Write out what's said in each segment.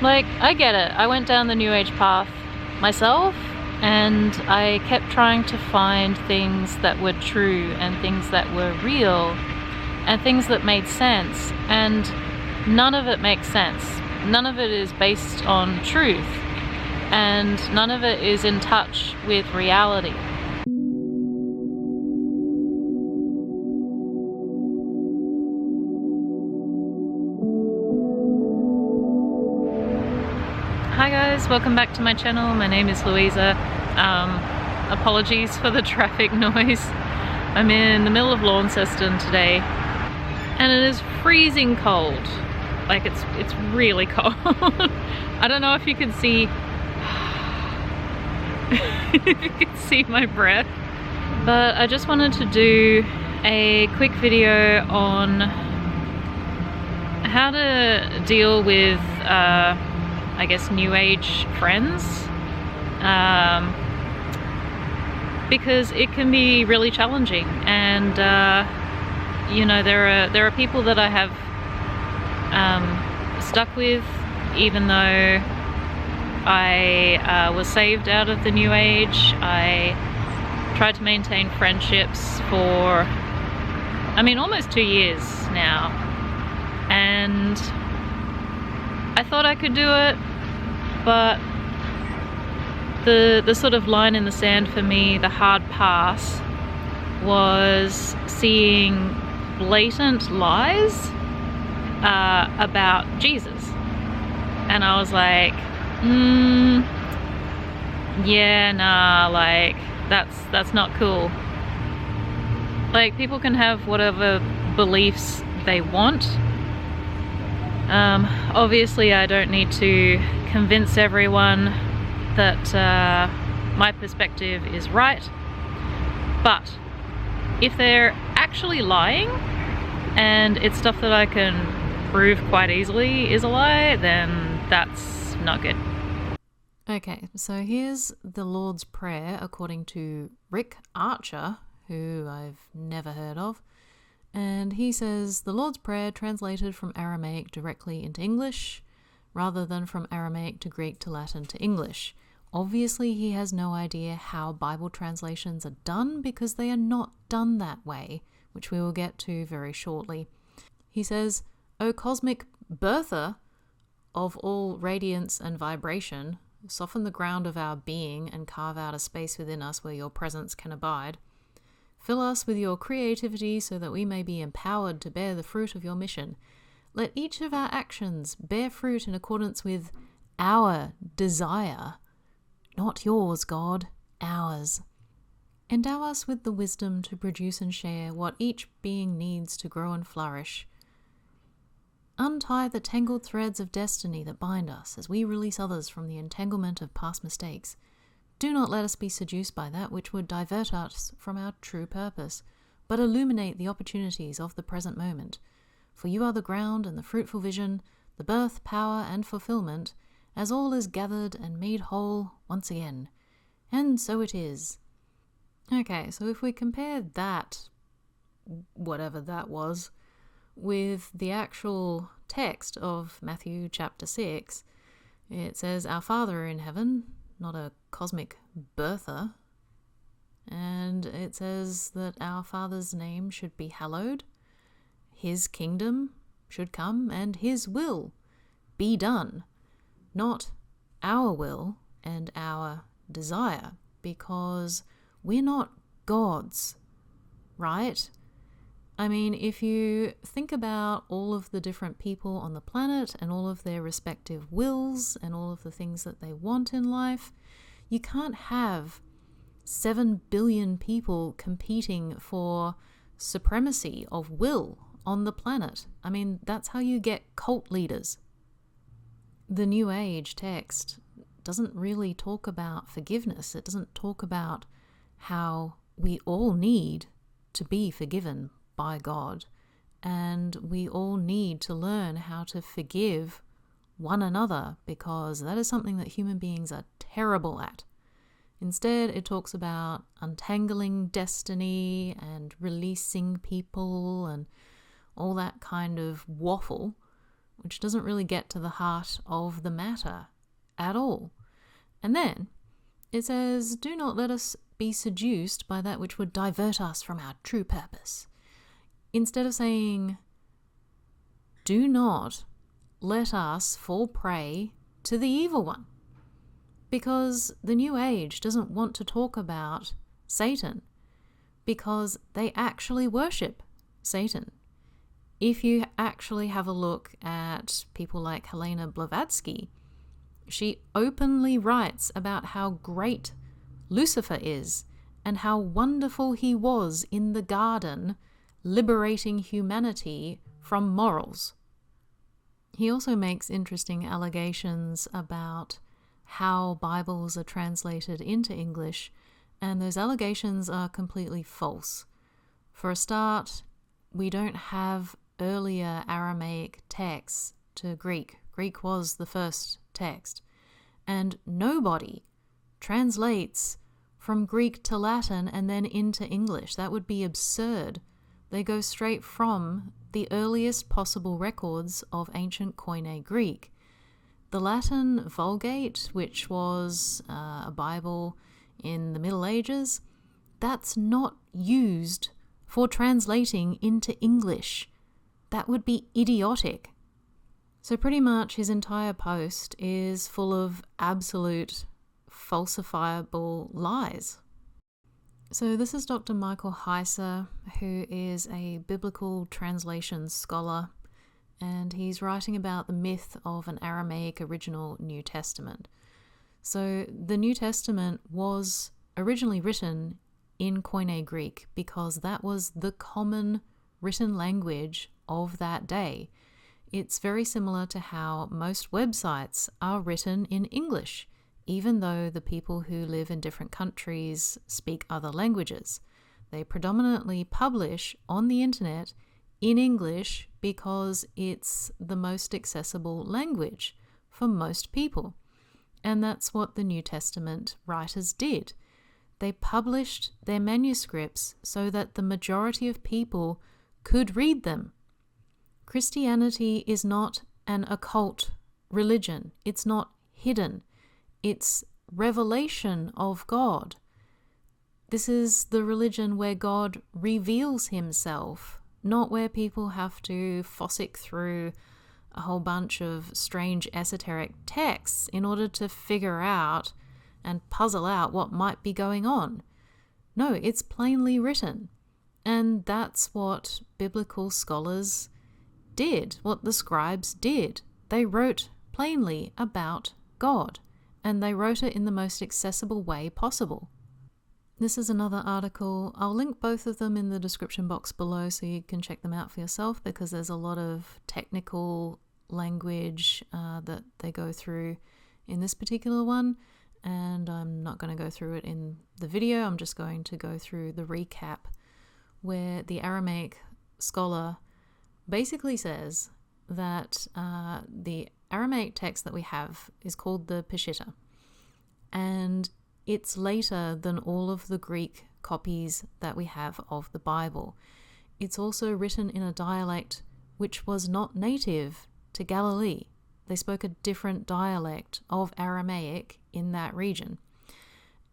Like, I get it. I went down the New Age path myself, and I kept trying to find things that were true and things that were real and things that made sense, and none of it makes sense. None of it is based on truth, and none of it is in touch with reality. Hi guys, welcome back to my channel. My name is Louisa. Apologies for the traffic noise. I'm in the middle of Launceston today, and it is freezing cold. Like, it's really cold. I don't know if you can see if you can see my breath, but I just wanted to do a quick video on how to deal with I guess New Age friends, because it can be really challenging, and you know, there are people that I have stuck with, even though I was saved out of the New Age. I tried to maintain friendships for, I mean, almost 2 years now, and I thought I could do it, but the sort of line in the sand for me, the hard pass, was seeing blatant lies about Jesus. And I was like, yeah, nah, like, that's not cool. Like, people can have whatever beliefs they want. Obviously I don't need to convince everyone that my perspective is right, but if they're actually lying and it's stuff that I can prove quite easily is a lie, then that's not good. Okay, so here's the Lord's Prayer according to Rick Archer, who I've never heard of. And he says, the Lord's Prayer translated from Aramaic directly into English, rather than from Aramaic to Greek to Latin to English. Obviously, he has no idea how Bible translations are done, because they are not done that way, which we will get to very shortly. He says, O cosmic birther of all radiance and vibration, soften the ground of our being and carve out a space within us where your presence can abide. Fill us with your creativity so that we may be empowered to bear the fruit of your mission. Let each of our actions bear fruit in accordance with our desire. Not yours, God, ours. Endow us with the wisdom to produce and share what each being needs to grow and flourish. Untie the tangled threads of destiny that bind us as we release others from the entanglement of past mistakes. Do not let us be seduced by that which would divert us from our true purpose, but illuminate the opportunities of the present moment. For you are the ground and the fruitful vision, the birth, power, and fulfillment, as all is gathered and made whole once again. And so it is. Okay, so if we compare that, whatever that was, with the actual text of Matthew chapter 6, it says, Our Father in heaven, not a cosmic birther, and it says that our Father's name should be hallowed, his kingdom should come, and his will be done, not our will and our desire, because we're not gods, right? I mean, if you think about all of the different people on the planet and all of their respective wills and all of the things that they want in life, you can't have 7 billion people competing for supremacy of will on the planet. I mean, that's how you get cult leaders. The New Age text doesn't really talk about forgiveness. It doesn't talk about how we all need to be forgiven by God, and we all need to learn how to forgive one another, because that is something that human beings are terrible at. Instead, it talks about untangling destiny and releasing people and all that kind of waffle, which doesn't really get to the heart of the matter at all. And then it says, do not let us be seduced by that which would divert us from our true purpose. Instead of saying, do not let us fall prey to the evil one. Because the New Age doesn't want to talk about Satan, because they actually worship Satan. If you actually have a look at people like Helena Blavatsky, she openly writes about how great Lucifer is and how wonderful he was in the garden, liberating humanity from morals. He also makes interesting allegations about how Bibles are translated into English, and those allegations are completely false. For a start, we don't have earlier Aramaic texts to Greek. Greek was the first text. And nobody translates from Greek to Latin and then into English. That would be absurd. They go straight from the earliest possible records of ancient Koine Greek. The Latin Vulgate, which was a Bible in the Middle Ages, that's not used for translating into English. That would be idiotic. So pretty much his entire post is full of absolute falsifiable lies. So this is Dr. Michael Heiser, who is a biblical translation scholar, and he's writing about the myth of an Aramaic original New Testament. So the New Testament was originally written in Koine Greek because that was the common written language of that day. It's very similar to how most websites are written in English, even though the people who live in different countries speak other languages. They predominantly publish on the internet in English because it's the most accessible language for most people. And that's what the New Testament writers did. They published their manuscripts so that the majority of people could read them. Christianity is not an occult religion. It's not hidden. It's revelation of God. This is the religion where God reveals himself, not where people have to fossick through a whole bunch of strange esoteric texts in order to figure out and puzzle out what might be going on. No, it's plainly written. And that's what biblical scholars did, what the scribes did. They wrote plainly about God, and they wrote it in the most accessible way possible. This is another article. I'll link both of them in the description box below so you can check them out for yourself, because there's a lot of technical language that they go through in this particular one, and I'm not going to go through it in the video. I'm just going to go through the recap where the Aramaic scholar basically says that the Aramaic text that we have is called the Peshitta, and it's later than all of the Greek copies that we have of the Bible. It's also written in a dialect which was not native to Galilee. They spoke a different dialect of Aramaic in that region.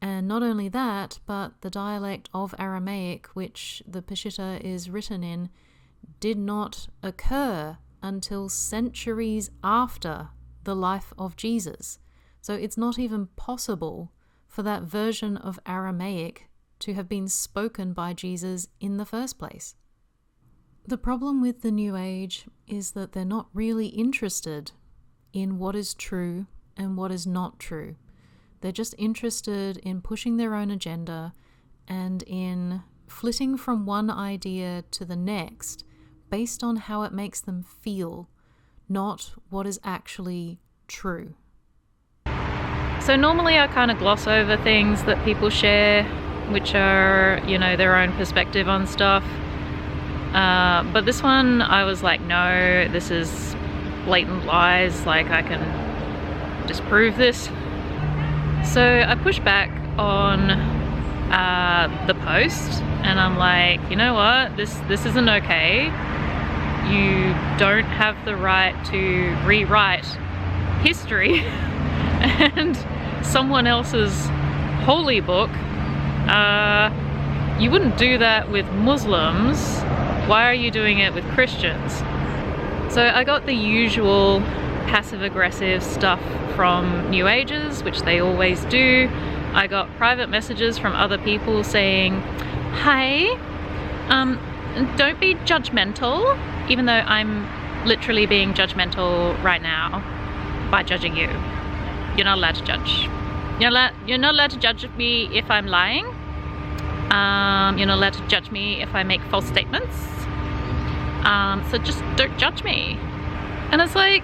And not only that, but the dialect of Aramaic which the Peshitta is written in did not occur until centuries after the life of Jesus. So it's not even possible for that version of Aramaic to have been spoken by Jesus in the first place. The problem with the New Age is that they're not really interested in what is true and what is not true. They're just interested in pushing their own agenda and in flitting from one idea to the next based on how it makes them feel, not what is actually true. So normally I kind of gloss over things that people share, which are, their own perspective on stuff. But this one, I was like, no, this is blatant lies. Like, I can disprove this. So I pushed back on the post, and I'm like, you know what? This isn't okay. you don't have the right to rewrite history and someone else's holy book. You wouldn't do that with Muslims. Why are you doing it with Christians? So I got the usual passive-aggressive stuff from New Agers, which they always do. I got private messages from other people saying, "Hi, don't be judgmental," even though I'm literally being judgmental right now by judging you. You're not allowed to judge. You're not allowed to judge me if I'm lying. You're not allowed to judge me if I make false statements. So just don't judge me. And it's like,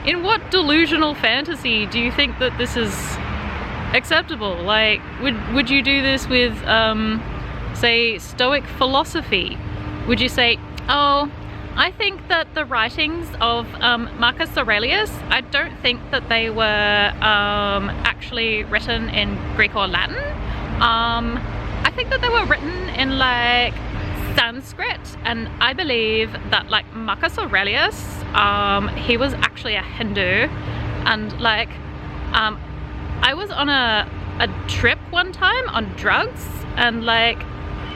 in what delusional fantasy do you think that this is acceptable? Like, would you do this with, say, Stoic philosophy? Would you say, oh, I think that the writings of Marcus Aurelius, I don't think that they were actually written in Greek or Latin. I think that they were written in like Sanskrit, and I believe that like Marcus Aurelius, he was actually a Hindu, and like I was on a trip one time on drugs, and like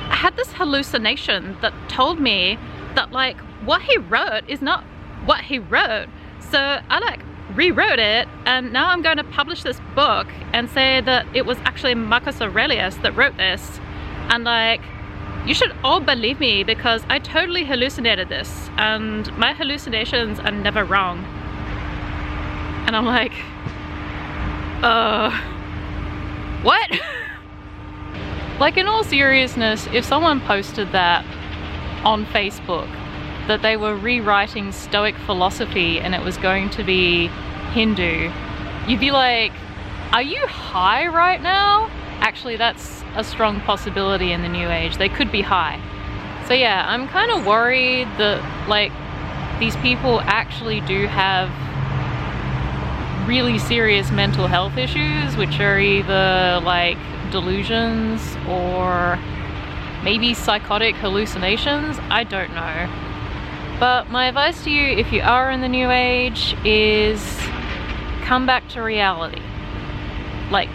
I had this hallucination that told me that like what he wrote is not what he wrote. So I like rewrote it, and now I'm going to publish this book and say that it was actually Marcus Aurelius that wrote this, and like you should all believe me because I totally hallucinated this, and my hallucinations are never wrong. And I'm like, what? Like, in all seriousness, if someone posted that on Facebook, that they were rewriting Stoic philosophy and it was going to be Hindu, you'd be like, are you high right now? Actually, that's a strong possibility in the New Age. They could be high. So yeah, I'm kind of worried that like these people actually do have really serious mental health issues, which are either like delusions or maybe psychotic hallucinations. I don't know. But my advice to you, if you are in the New Age, is come back to reality. Like,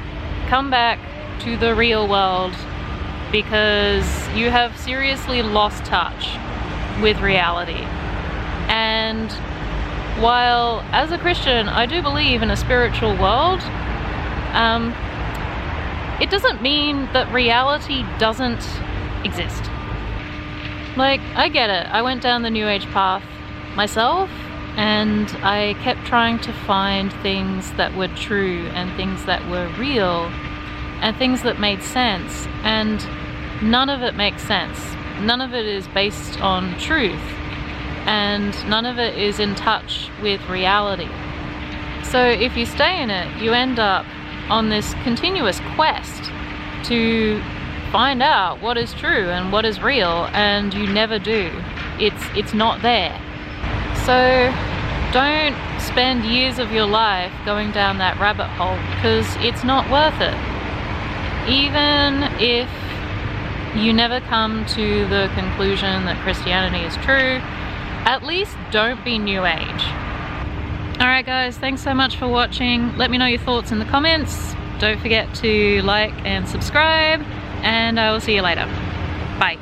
come back to the real world, because you have seriously lost touch with reality. And while as a Christian I do believe in a spiritual world, it doesn't mean that reality doesn't exist. Like, I get it, I went down the New Age path myself, and I kept trying to find things that were true and things that were real and things that made sense, and none of it makes sense. None of it is based on truth, and none of it is in touch with reality. So if you stay in it, you end up on this continuous quest to find out what is true and what is real, and you never do. It's not there. So don't spend years of your life going down that rabbit hole, because it's not worth it. Even if you never come to the conclusion that Christianity is true, at least don't be New Age. Alright guys, thanks so much for watching. Let me know your thoughts in the comments. Don't forget to like and subscribe, and I will see you later. Bye.